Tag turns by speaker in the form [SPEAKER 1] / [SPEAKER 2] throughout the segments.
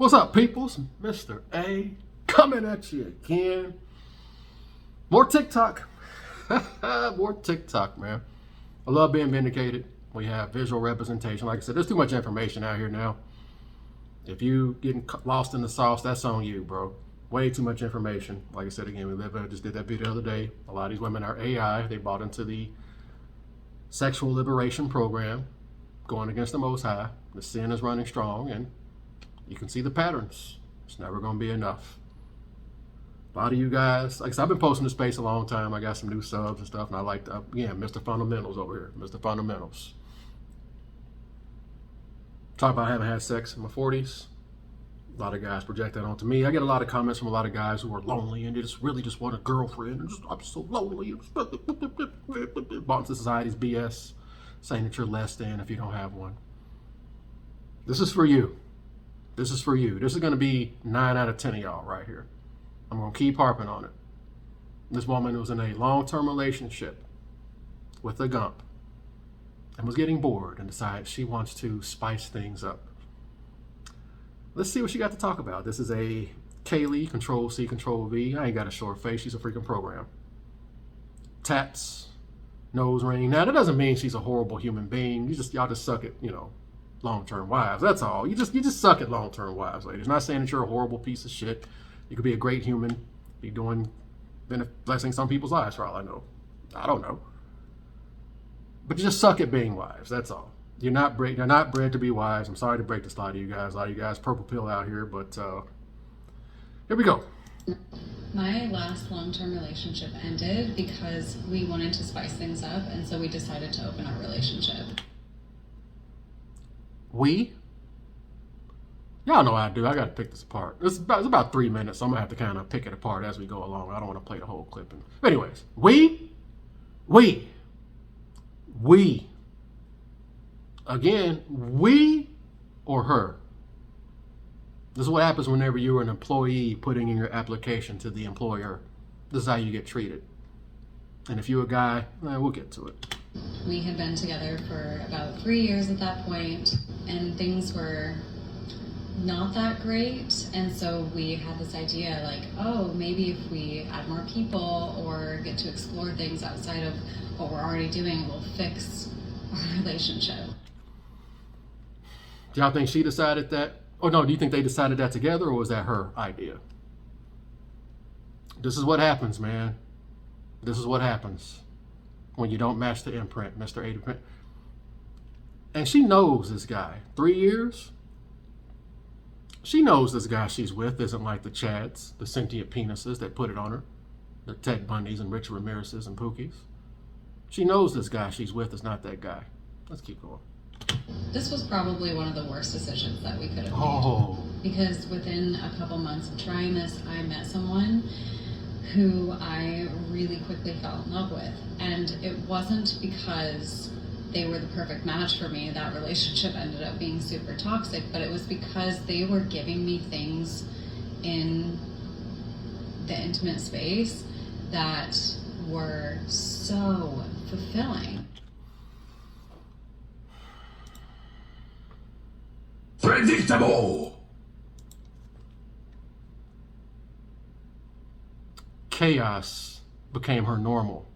[SPEAKER 1] What's up, peoples? Mr. A coming at you again. More TikTok. More TikTok, man. I love being vindicated. We have visual representation. Like I said, there's too much information out here now. If you getting lost in the sauce, that's on you, bro. Way too much information. Like I said again, I just did that video the other day. A lot of these women are AI. They bought into the sexual liberation program, going against the Most High. The sin is running strong, and you can see the patterns. It's never going to be enough. A lot of you guys, like I said, I've been posting this space a long time. I got some new subs and stuff, and I like, Mr. Fundamentals over here. Mr. Fundamentals. Talk about having had sex in my 40s. A lot of guys project that onto me. I get a lot of comments from a lot of guys who are lonely and they just really just want a girlfriend. And I'm so lonely. Bought into society's BS, saying that you're less than if you don't have one. This is for you. This is for you. This is going to be 9 out of 10 of y'all right here. I'm going to keep harping on it. This woman was in a long-term relationship with a gump and was getting bored and decided she wants to spice things up. Let's see what she got to talk about. This is a Kaylee, Control-C, Control-V. I ain't got a short face. She's a freaking program. Tats, nose ring. Now, that doesn't mean she's a horrible human being. Y'all just suck at, long-term wives. That's all. You just suck at long-term wives, ladies. Not saying that you're a horrible piece of shit. You could be a great human, be blessing some people's lives for all I know. I don't know. But you just suck at being wives. That's all. You're not bred to be wives. I'm sorry to break this to a lot of you guys. A lot of you guys purple pill out here, but here we go.
[SPEAKER 2] My last long-term relationship ended because we wanted to spice things up, and so we decided to open our relationship.
[SPEAKER 1] Y'all know I do. I got to pick this apart. It's about 3 minutes, so I'm going to have to kind of pick it apart as we go along. I don't want to play the whole clip. Anyways, again, we or her. This is what happens whenever you're an employee putting in your application to the employer. This is how you get treated. And if you're a guy, we'll get to it.
[SPEAKER 2] We had been together for about 3 years at that point, and things were not that great. And so we had this idea like, oh, maybe if we add more people or get to explore things outside of what we're already doing, it will fix our relationship.
[SPEAKER 1] Do y'all think she decided that? Or no, do you think they decided that together, or was that her idea? This is what happens, man. This is what happens when you don't match the imprint, Mr. A. And she knows this guy. 3 years? She knows this guy she's with isn't like the Chads, the sentient penises that put it on her, the Ted Bundys and Richard Ramirez's and Pookies. She knows this guy she's with is not that guy. Let's keep going.
[SPEAKER 2] This was probably one of the worst decisions that we could have made. Because within a couple months of trying this, I met someone who I really quickly fell in love with. And it wasn't because they were the perfect match for me. That relationship ended up being super toxic, but it was because they were giving me things in the intimate space that were so fulfilling.
[SPEAKER 3] Predictable!
[SPEAKER 1] Chaos became her normal.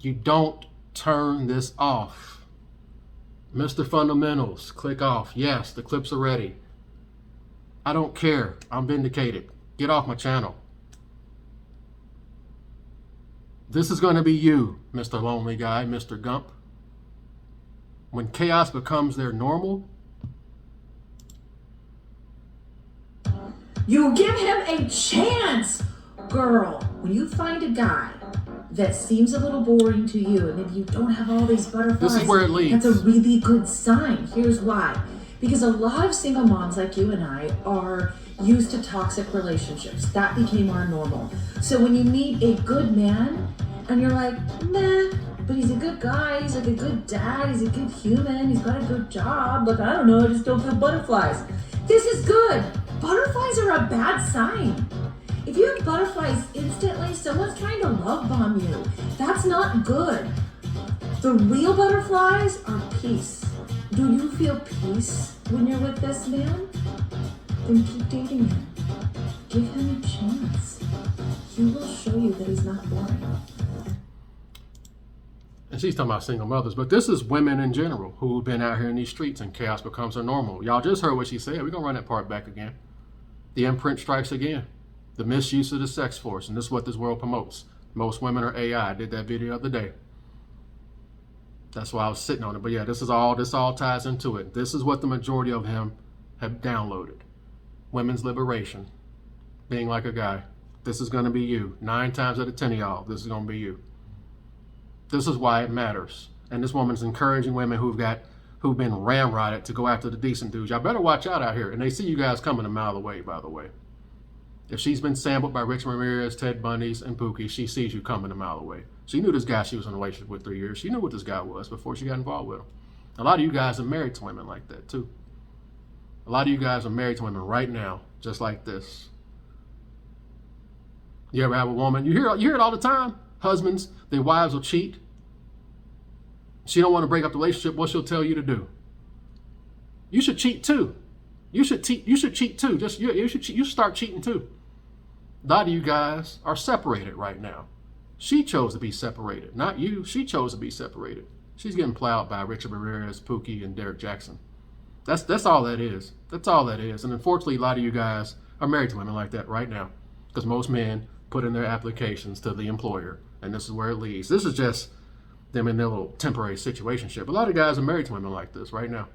[SPEAKER 1] You don't turn this off. Mr. Fundamentals, click off. Yes, the clips are ready. I don't care. I'm vindicated. Get off my channel. This is going to be you, Mr. Lonely Guy, Mr. Gump. When chaos becomes their normal,
[SPEAKER 4] you give him a chance. Girl, when you find a guy that seems a little boring to you and maybe you don't have all these butterflies,
[SPEAKER 1] this is where it leads.
[SPEAKER 4] That's a really good sign. Here's why. Because a lot of single moms like you and I are used to toxic relationships. That became our normal. So when you meet a good man and you're like, meh, but he's a good guy, he's like a good dad, he's a good human, he's got a good job, but I don't know, I just don't feel butterflies. This is good. Butterflies are a bad sign. If you have butterflies instantly, someone's trying to love bomb you. That's not good. The real butterflies are peace. Do you feel peace when you're with this man? then keep dating him. Give him a chance. He will show you that he's not boring.
[SPEAKER 1] And she's talking about single mothers, but this is women in general who've been out here in these streets and chaos becomes their normal. Y'all just heard what she said. We're going to run that part back again. The imprint strikes again. The misuse of the sex force, and this is what this world promotes. Most women are AI. I did that video the other day. That's why I was sitting on it. But yeah, this all ties into it. This is what the majority of them have downloaded. Women's liberation. Being like a guy. This is going to be you. 9 times out of 10 of y'all, this is going to be you. This is why it matters. And this woman's encouraging women who've been ramrodded to go after the decent dudes. Y'all better watch out here. And they see you guys coming a mile away, by the way. If she's been sampled by Rich Ramirez, Ted Bundy's, and Pookie, she sees you coming a mile away. She knew this guy she was in a relationship with 3 years. She knew what this guy was before she got involved with him. A lot of you guys are married to women like that, too. A lot of you guys are married to women right now, just like this. You ever have a woman, you hear it all the time. Husbands, their wives will cheat. She don't want to break up the relationship. What she'll tell you to do? You should cheat too. You should cheat too. You should start cheating too. A lot of you guys are separated right now. She chose to be separated, not you. She chose to be separated. She's getting plowed by Richard Ramirez, Pookie, and Derek Jackson. That's all that is. That's all that is. And unfortunately, a lot of you guys are married to women like that right now, because most men put in their applications to the employer, and this is where it leads. This is just them in their little temporary situationship. A lot of guys are married to women like this right now.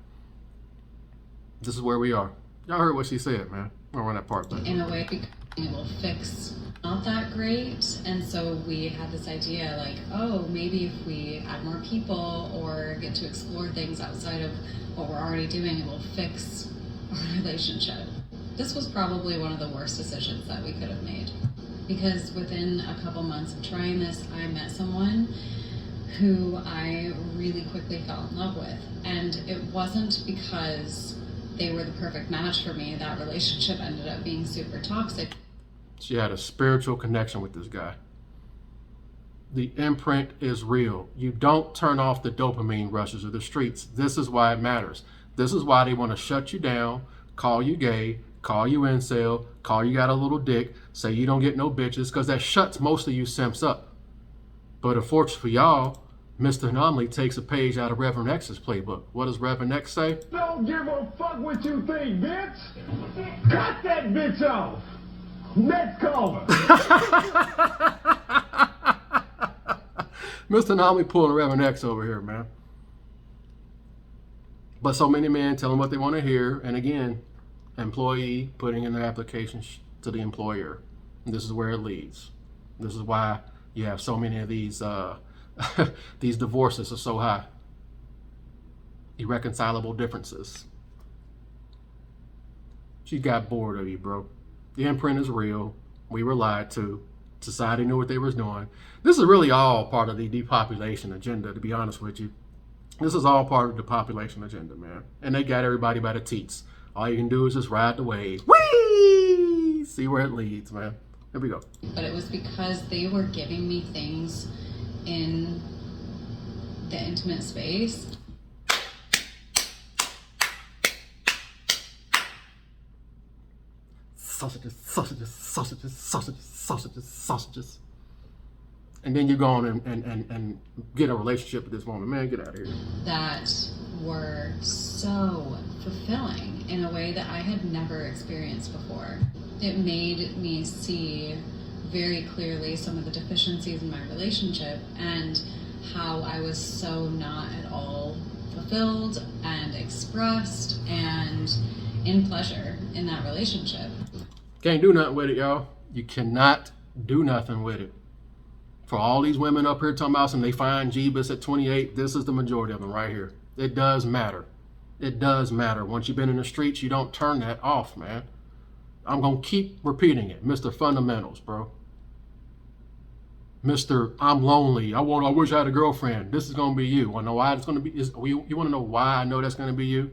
[SPEAKER 1] This is where we are. Y'all heard what she said, man. I'm gonna run that part back.
[SPEAKER 2] In a way, it will fix not that great. And so we had this idea like, oh, maybe if we add more people or get to explore things outside of what we're already doing, it will fix our relationship. This was probably one of the worst decisions that we could have made. Because within a couple months of trying this, I met someone who I really quickly fell in love with. And it wasn't because they were the perfect match for me. That relationship ended up being super toxic.
[SPEAKER 1] She had a spiritual connection with this guy. The imprint is real. You don't turn off the dopamine rushes of the streets. This is why it matters. This is why they want to shut you down, call you gay, call you incel, call you got a little dick, say you don't get no bitches, because that shuts most of you simps up. But unfortunately for y'all, Mr. Anomaly takes a page out of Reverend X's playbook. What does Reverend X say?
[SPEAKER 5] Don't give a fuck what you think, bitch. Cut that bitch off. Next caller.
[SPEAKER 1] Mr. Anomaly pulling Reverend X over here, man. But so many men tell them what they want to hear, and again, employee putting in their applications to the employer. And this is where it leads. This is why you have so many of these these divorces are so high. Irreconcilable differences. She got bored of you, bro. The imprint is real. We were lied to. Society knew what they was doing. This is really all part of the depopulation agenda, to be honest with you. This is all part of the population agenda, man. And they got everybody by the teats. All you can do is just ride the wave. Whee! See where it leads, man. Here we go.
[SPEAKER 2] But it was because they were giving me things in the intimate space.
[SPEAKER 1] Sausages, sausages, sausages, sausages, sausages, sausages. And then you go on and get a relationship with this woman. Man, get out of here.
[SPEAKER 2] That were so fulfilling in a way that I had never experienced before. It made me see very clearly some of the deficiencies in my relationship and how I was so not at all fulfilled and expressed and in pleasure in that relationship.
[SPEAKER 1] Can't do nothing with it, y'all. You cannot do nothing with it. For all these women up here talking about some, they find Jeebus at 28, this is the majority of them right here. It does matter. It does matter. Once you've been in the streets, you don't turn that off, man. I'm going to keep repeating it. Mr. Fundamentals, bro. Mr. I'm lonely. I wish I had a girlfriend. This is going to be you. Want to know why it's going to be? You want to know why I know that's going to be you?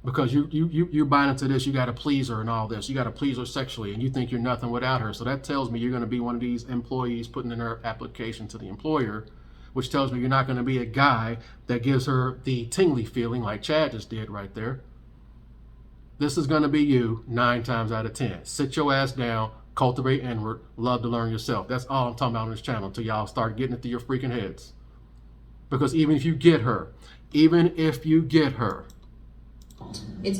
[SPEAKER 1] Because you're buying into this. You got to please her and all this. You got to please her sexually, and you think you're nothing without her. So that tells me you're going to be one of these employees putting in her application to the employer, which tells me you're not going to be a guy that gives her the tingly feeling like Chad just did right there. This is going to be you 9 times out of 10. Sit your ass down, cultivate inward, love to learn yourself. That's all I'm talking about on this channel until y'all start getting it through your freaking heads. Because even if you get her,
[SPEAKER 6] it's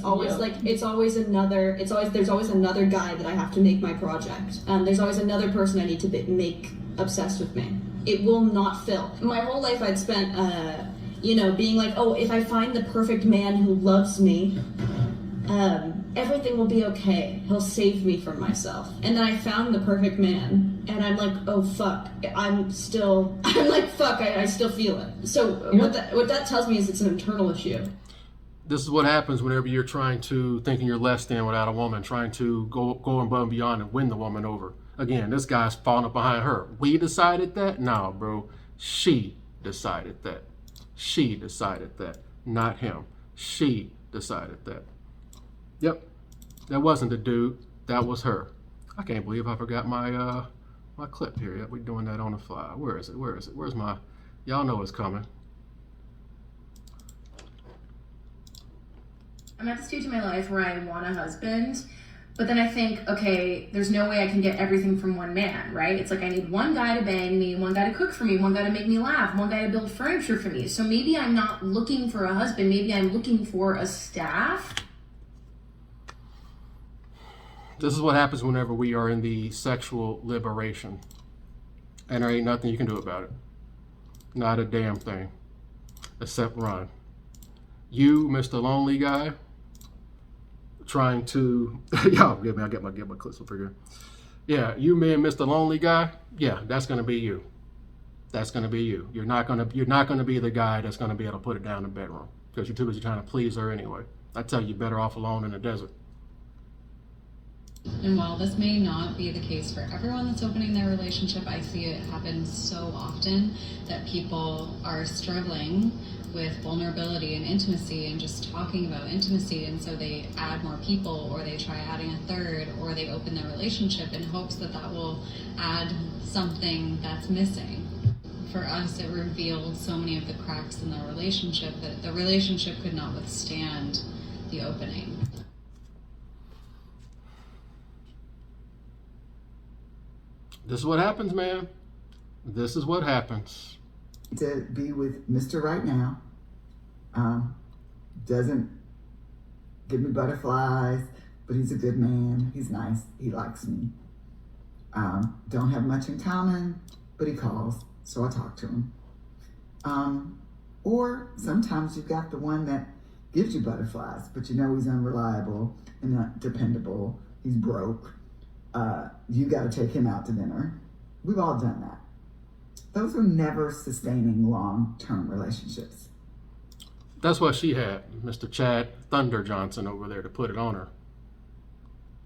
[SPEAKER 6] always there's always another guy that I have to make my project. There's always another person I need to make obsessed with me. It will not fill. My whole life I'd spent, being like, oh, if I find the perfect man who loves me, everything will be okay. He'll save me from myself. And then I found the perfect man, and I'm like, oh fuck, I still feel it. So what that tells me is it's an internal issue.
[SPEAKER 1] This is what happens whenever you're trying to thinking you're less than without a woman, trying to go above and beyond and win the woman over. Again, this guy's falling up behind her. We decided that? No, bro. She decided that. She decided that, not him. She decided that. Yep, that wasn't the dude. That was her. I can't believe I forgot my my clip here. Yep, we're doing that on the fly. Where is it? Where's my? Y'all know it's coming.
[SPEAKER 7] I'm at the stage in my life where I want a husband, but then I think, okay, there's no way I can get everything from one man, right? It's like I need one guy to bang me, one guy to cook for me, one guy to make me laugh, one guy to build furniture for me. So maybe I'm not looking for a husband, maybe I'm looking for a staff.
[SPEAKER 1] This is what happens whenever we are in the sexual liberation. And there ain't nothing you can do about it. Not a damn thing. Except run. You, Mr. Lonely Guy, trying to, y'all give me, I get my clips up here. Yeah, you, me, and Mr. Lonely Guy. Yeah, that's gonna be you. That's gonna be you. You're not gonna be the guy that's gonna be able to put it down in the bedroom because you're too busy trying to please her anyway. I tell you, you're better off alone in the desert.
[SPEAKER 2] And while this may not be the case for everyone that's opening their relationship, I see it happen so often that people are struggling with vulnerability and intimacy and just talking about intimacy, and so they add more people, or they try adding a third, or they open their relationship in hopes that that will add something that's missing. For us, it revealed so many of the cracks in the relationship that the relationship could not withstand the opening.
[SPEAKER 1] This is what happens, man. This is what happens.
[SPEAKER 8] To be with Mr. Right Now. Doesn't give me butterflies, but he's a good man. He's nice. He likes me. Don't have much in common, but he calls, so I talk to him. Or sometimes you've got the one that gives you butterflies, but you know he's unreliable and not dependable. He's broke. You got to take him out to dinner. We've all done that. Those are never sustaining long-term relationships.
[SPEAKER 1] That's what she had, Mr. Chad Thunder Johnson over there to put it on her.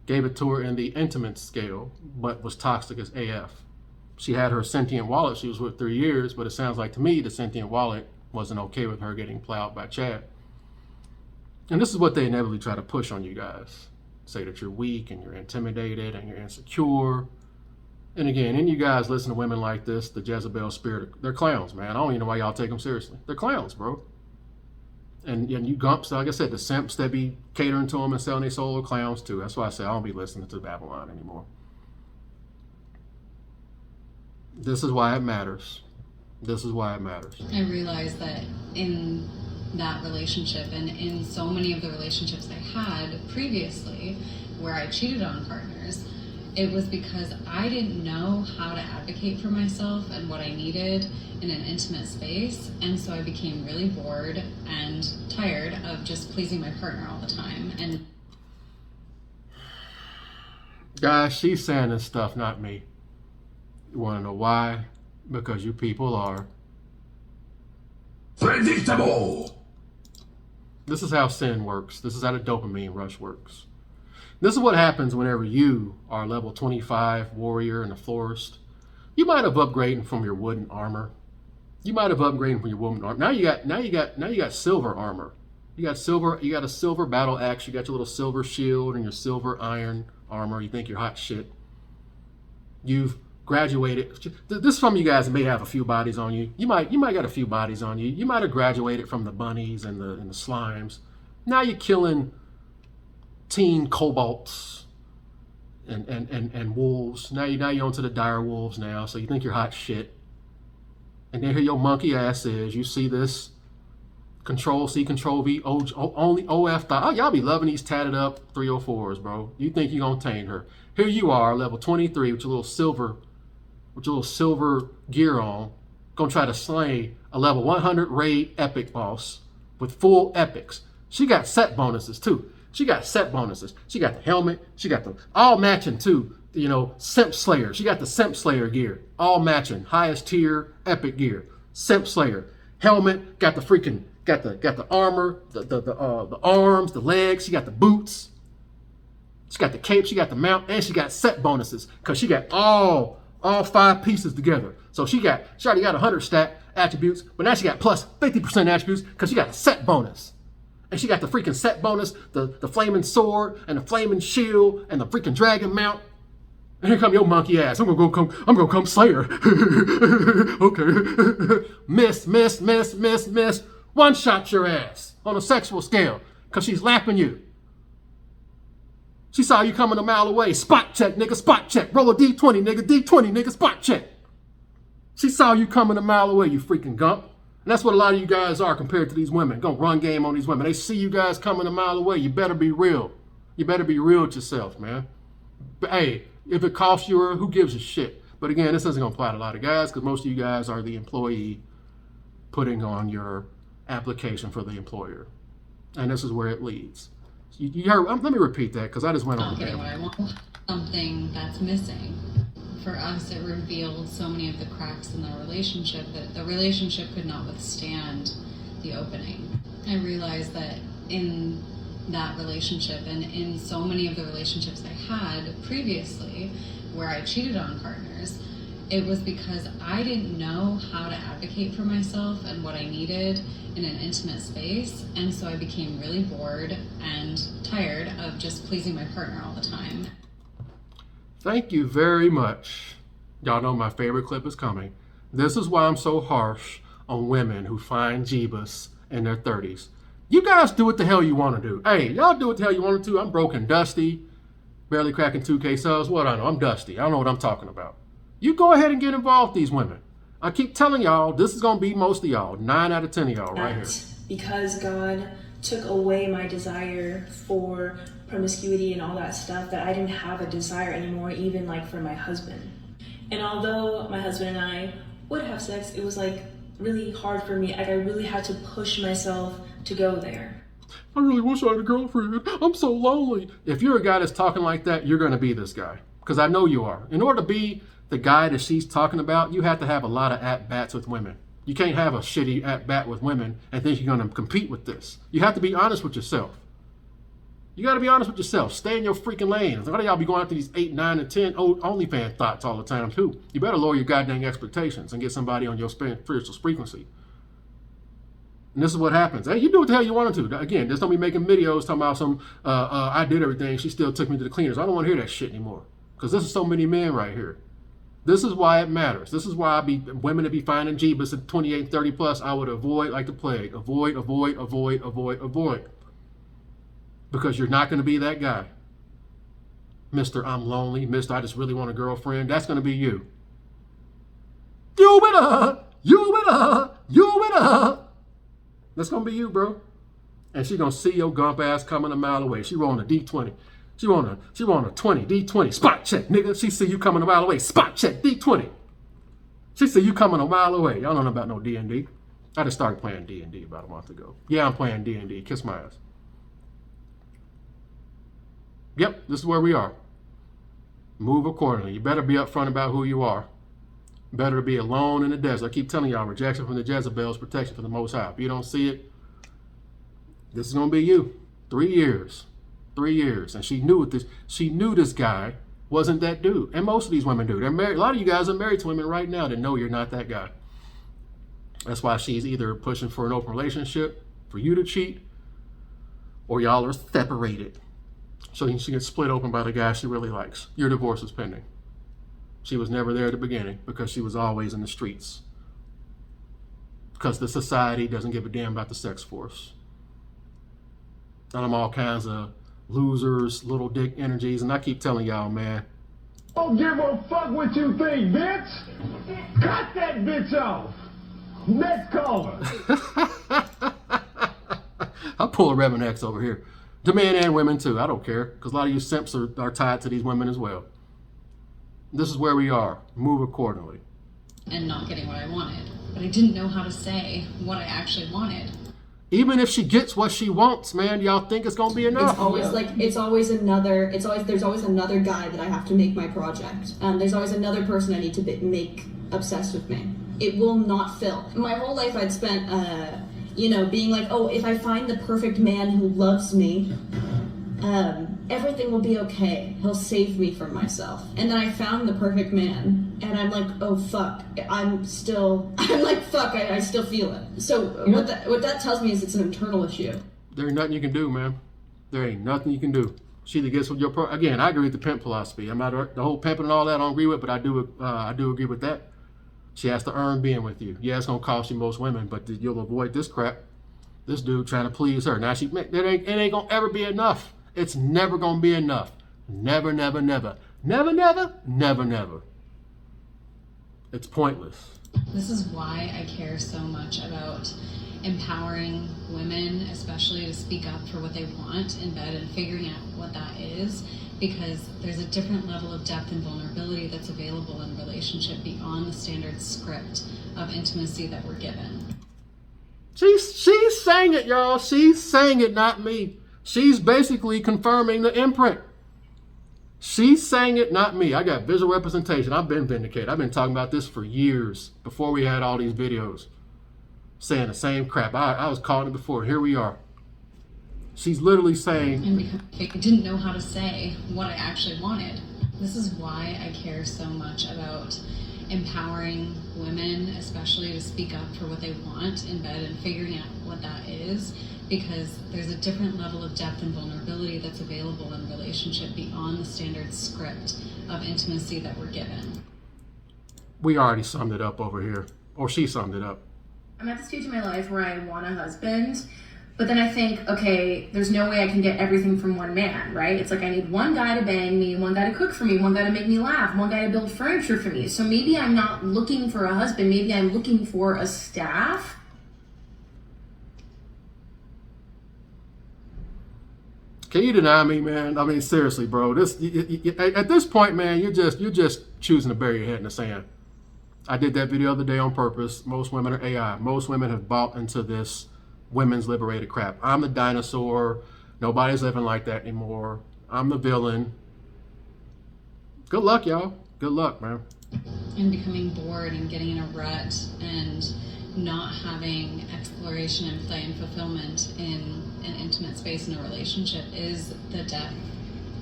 [SPEAKER 1] Gave it to her in the intimate scale, but was toxic as AF. She had her sentient wallet she was with 3 years, but it sounds like to me the sentient wallet wasn't okay with her getting plowed by Chad. And this is what they inevitably try to push on you guys. Say that you're weak and you're intimidated and you're insecure. And again, any of you guys listen to women like this, the Jezebel spirit, they're clowns, man. I don't even know why y'all take them seriously. They're clowns, bro. And you gumps, like I said, the simps that be catering to them and selling their soul are clowns too. That's why I say I don't be listening to Babylon anymore. This is why it matters. This is why it matters.
[SPEAKER 2] I realized that in that relationship and in so many of the relationships I had previously where I cheated on partners, it was because I didn't know how to advocate for myself and what I needed in an intimate space. And so I became really bored and tired of just pleasing my partner all the time. And
[SPEAKER 1] guys, she's saying this stuff, not me. You want to know why? Because you people are
[SPEAKER 3] predictable.
[SPEAKER 1] This is how sin works. This is how the dopamine rush works. This is what happens whenever you are level 25 warrior and a florist. You might have upgraded from your wooden armor. You might have upgraded from your wooden armor. Now you got silver armor. You got a silver battle axe. You got your little silver shield and your silver iron armor. You think you're hot shit. You've graduated. This from you guys may have a few bodies on you. You might got a few bodies on you. You might have graduated from the bunnies and the slimes. Now you're killing teen kobolds and wolves. Now you're onto the dire wolves now, so you think you're hot shit. And then here your monkey ass is. You see this Control C, Control V, only OF. Oh, y'all be loving these tatted up 304s, bro. You think you're gonna tame her. Here you are, level 23 with your little silver gear on, gonna try to slay a level 100 raid epic boss with full epics. She got set bonuses too. She got set bonuses. She got the helmet. She got the all matching too. You know, simp slayer. She got the simp slayer gear, all matching, highest tier epic gear. Simp slayer helmet. Got the armor, the arms, the legs. She got the boots. She got the cape. She got the mount, and she got set bonuses because she got all 5 pieces together. So she already got 100 stat attributes, but now she got plus 50% attributes because she got a set bonus. And she got the freaking set bonus, the flaming sword and the flaming shield and the freaking dragon mount. And here come your monkey ass. I'm gonna come slay her. Okay. Miss. One shot your ass on a sexual scale because she's lapping you. She saw you coming a mile away. Spot check, nigga, spot check. Roll a D20, nigga, D20, nigga, spot check. She saw you coming a mile away, you freaking gump. And that's what a lot of you guys are compared to these women. Gonna run game on these women. They see you guys coming a mile away. You better be real. You better be real with yourself, man. But hey, if it costs you, who gives a shit? But again, this isn't gonna apply to a lot of guys because most of you guys are the employee putting on your application for the employer. And this is where it leads. You heard, let me repeat that because I just went on.
[SPEAKER 2] Okay, what I want, something that's missing. For us, it revealed so many of the cracks in the relationship that the relationship could not withstand the opening. I realized that in that relationship and in so many of the relationships I had previously where I cheated on partners, it was because I didn't know how to advocate for myself and what I needed in an intimate space. And so I became really bored and tired of just pleasing my partner all the time.
[SPEAKER 1] Thank you very much. Y'all know my favorite clip is coming. This is why I'm so harsh on women who find Jeebus in their 30s. You guys do what the hell you want to do. Hey, y'all do what the hell you want to do. I'm broke and dusty, barely cracking 2K subs. What I know, I'm dusty. I don't know what I'm talking about. You go ahead and get involved with these women. I keep telling y'all, this is going to be most of y'all. 9 out of 10 of y'all right here.
[SPEAKER 9] Because God took away my desire for promiscuity and all that stuff, that I didn't have a desire anymore, even like for my husband. And although my husband and I would have sex, it was like really hard for me. Like I really had to push myself to go there.
[SPEAKER 1] I really wish I had a girlfriend. I'm so lonely. If you're a guy that's talking like that, you're going to be this guy. Because I know you are. In order to be the guy that she's talking about, you have to have a lot of at-bats with women. You can't have a shitty at-bat with women and think you're going to compete with this. You have to be honest with yourself. You got to be honest with yourself. Stay in your freaking lanes. A lot of y'all be going after these 8, 9, and 10 old OnlyFans thoughts all the time too. You better lower your goddamn expectations and get somebody on your spiritual frequency. And this is what happens. Hey, you do what the hell you wanted to. Again, just don't be making videos talking about some, I did everything, she still took me to the cleaners. I don't want to hear that shit anymore. Because this is so many men right here. This is why it matters. This is why women that be finding Jeebus at 28, 30 plus, I would avoid like the plague. Avoid. Because you're not going to be that guy. Mr. I'm lonely. Mr. I just really want a girlfriend. That's going to be you. You winner. That's going to be you, bro. And she going to see your gump ass coming a mile away. She rolling a D20. She rolling a 20, D20. Spot check, nigga. She see you coming a mile away. Spot check, D20. She see you coming a mile away. Y'all don't know about no D&D. I just started playing D&D about a month ago. Yeah, I'm playing D&D. Kiss my ass. Yep, this is where we are. Move accordingly. You better be upfront about who you are. Better to be alone in the desert. I keep telling y'all, rejection from the Jezebels, protection from the Most High. If you don't see it, this is going to be you. 3 years. 3 years. And she knew this. She knew this guy wasn't that dude. And most of these women do. They're married. A lot of you guys are married to women right now that know you're not that guy. That's why she's either pushing for an open relationship, for you to cheat, or y'all are separated. So she gets split open by the guy she really likes. Your divorce is pending. She was never there at the beginning because she was always in the streets. Because the society doesn't give a damn about the sex force. And I'm all kinds of losers, little dick energies. And I keep telling y'all, man,
[SPEAKER 5] Don't give a fuck what you think, bitch. Cut that bitch off. Next caller.
[SPEAKER 1] I'll pull a Reverend X over here. To men and women too. I don't care. Because a lot of you simps are tied to these women as well. This is where we are. Move accordingly.
[SPEAKER 2] And not getting what I wanted. But I didn't know how to say what I actually wanted.
[SPEAKER 1] Even if she gets what she wants, man, y'all think it's gonna be enough?
[SPEAKER 6] There's always another guy that I have to make my project. There's always another person I need to make obsessed with me. It will not fill. My whole life I'd spent, being like, oh, if I find the perfect man who loves me, everything will be okay. He'll save me from myself. And then I found the perfect man, and I'm like, oh fuck, I still feel it. So what that tells me is it's an internal issue.
[SPEAKER 1] There ain't nothing you can do, man. There ain't nothing you can do. She either gets with your again. I agree with the pimp philosophy. I'm not the whole pimping and all that. I don't agree with, but I do agree with that. She has to earn being with you. Yeah, it's gonna cost you most women, but you'll avoid this crap. This dude trying to please her. Now it ain't gonna ever be enough. It's never gonna be enough. Never, never, never. Never, never, never, never. It's pointless.
[SPEAKER 2] This is why I care so much about empowering women, especially to speak up for what they want in bed and figuring out what that is, because there's a different level of depth and vulnerability that's available in a relationship beyond the standard script of intimacy that we're given.
[SPEAKER 1] She's saying it, y'all. She's saying it, not me. She's basically confirming the imprint. She's saying it, not me. I got visual representation. I've been vindicated. I've been talking about this for years before we had all these videos saying the same crap. I was calling it before. Here we are. She's literally saying...
[SPEAKER 2] And because I didn't know how to say what I actually wanted. This is why I care so much about empowering women, especially to speak up for what they want in bed and figuring out what that is, because there's a different level of depth and vulnerability that's available in a relationship beyond the standard script of intimacy that we're given.
[SPEAKER 1] We already summed it up over here, or she summed it up.
[SPEAKER 7] I'm at the stage in my life where I want a husband, but then I think, okay, there's no way I can get everything from one man, right? It's like I need one guy to bang me, one guy to cook for me, one guy to make me laugh, one guy to build furniture for me. So maybe I'm not looking for a husband, maybe I'm looking for a staff.
[SPEAKER 1] Can you deny me, man? I mean, seriously, bro. At this point, man, you're just choosing to bury your head in the sand. I did that video the other day on purpose. Most women are AI. Most women have bought into this women's liberated crap. I'm the dinosaur. Nobody's living like that anymore. I'm the villain. Good luck, y'all. Good luck, man.
[SPEAKER 2] And becoming bored and getting in a rut and not having exploration and play and fulfillment in an intimate space in a relationship is the death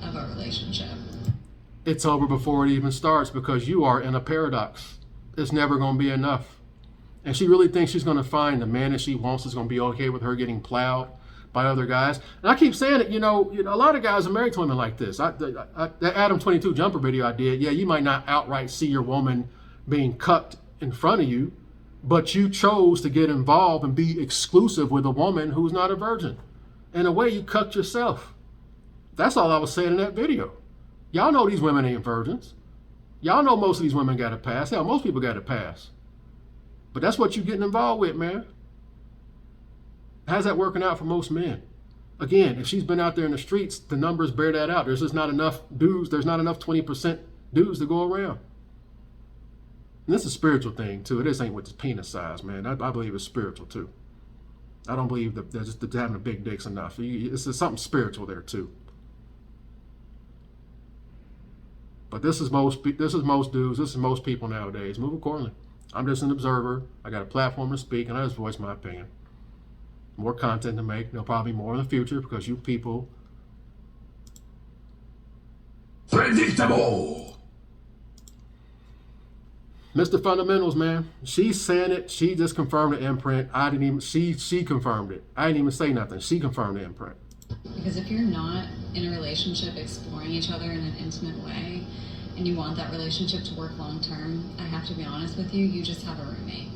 [SPEAKER 2] of a relationship.
[SPEAKER 1] It's over before it even starts because you are in a paradox. It's never going to be enough. And she really thinks she's going to find the man that she wants is going to be okay with her getting plowed by other guys. And I keep saying it, you know, a lot of guys are married to women like this. That Adam 22 jumper video I did, yeah, you might not outright see your woman being cucked in front of you, but you chose to get involved and be exclusive with a woman who's not a virgin. In a way, you cucked yourself. That's all I was saying in that video. Y'all know these women ain't virgins. Y'all know most of these women got a pass. Hell, most people got a pass. But that's what you're getting involved with, man. How's that working out for most men? Again, if she's been out there in the streets, the numbers bear that out. There's just not enough dudes. There's not enough 20% dudes to go around. And this is a spiritual thing, too. This ain't with the penis size, man. I believe it's spiritual, too. I don't believe that just having a big dick's enough. It's something spiritual there, too. But this is most dudes. This is most people nowadays. Move accordingly. I'm just an observer. I got a platform to speak, and I just voice my opinion. More content to make. There'll probably be more in the future because you people...
[SPEAKER 3] Predictable!
[SPEAKER 1] Mr. Fundamentals, man. She's saying it. She just confirmed the imprint. I didn't even... She confirmed it. I didn't even say nothing. She confirmed the imprint.
[SPEAKER 2] Because if you're not in a relationship exploring each other in an intimate way, and you want that relationship to work long term, I have to be honest with you, you just have a roommate.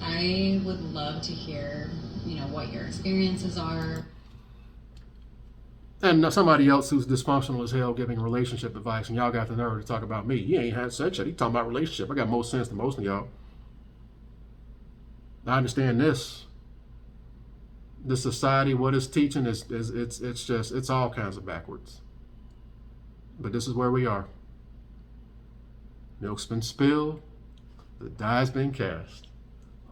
[SPEAKER 2] I would love to hear, what your experiences are.
[SPEAKER 1] And somebody else who's dysfunctional as hell giving relationship advice, and y'all got the nerve to talk about me. He ain't had sex yet. He talking about relationship. I got more sense than most of y'all. I understand this. This society, what it's teaching is it's all kinds of backwards. But this is where we are. Milk's been spilled, the die's been cast.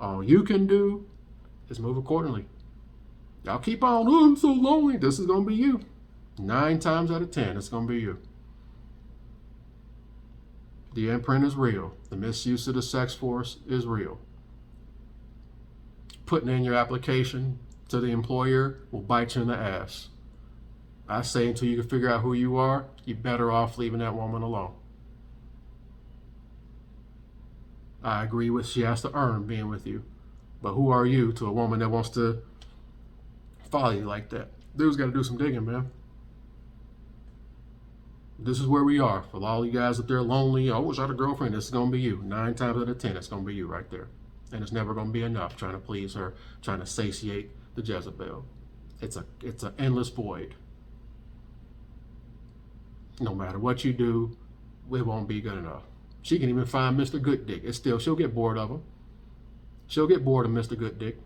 [SPEAKER 1] All you can do is move accordingly. Y'all keep on, oh, I'm so lonely. This is gonna be you. 9 times out of 10, it's gonna be you. The imprint is real. The misuse of the sex force is real. Putting in your application to the employer will bite you in the ass. I say until you can figure out who you are, you're better off leaving that woman alone. I agree with she has to earn being with you. But who are you to a woman that wants to follow you like that? Dude's got to do some digging, man. This is where we are. For all you guys up there lonely, I wish I had a girlfriend, this is going to be you. 9 times out of 10, it's going to be you right there. And it's never going to be enough trying to please her, trying to satiate the Jezebel. It's an endless void. No matter what you do, it won't be good enough. She can even find Mr. Good Dick. She'll get bored of him. She'll get bored of Mr. Good Dick.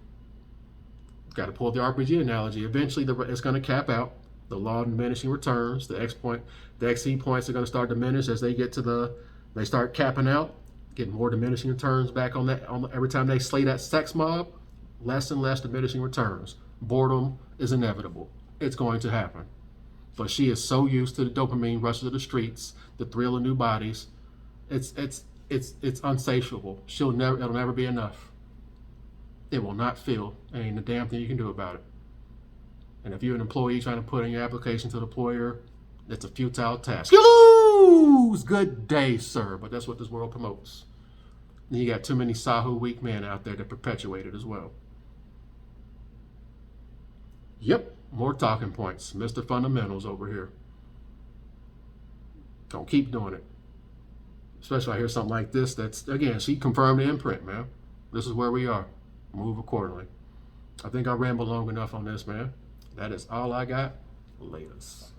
[SPEAKER 1] Got to pull the RPG analogy. Eventually, it's going to cap out. The law of diminishing returns. The XC points are going to start to diminish as they get to they start capping out, getting more diminishing returns back on that. Every time they slay that sex mob, less and less diminishing returns. Boredom is inevitable. It's going to happen. But she is so used to the dopamine rushes of the streets, the thrill of new bodies. It's unsatiable. It'll never be enough. It will not fill. There ain't a damn thing you can do about it. And if you're an employee trying to put in your application to the employer, it's a futile task. You lose! Good day, sir. But that's what this world promotes. And you got too many Sahu weak men out there that perpetuate it as well. Yep, more talking points. Mr. Fundamentals over here. Don't keep doing it. Especially I hear something like this that's, again, she confirmed the imprint, man. This is where we are. Move accordingly. I think I rambled long enough on this, man. That is all I got. Latest.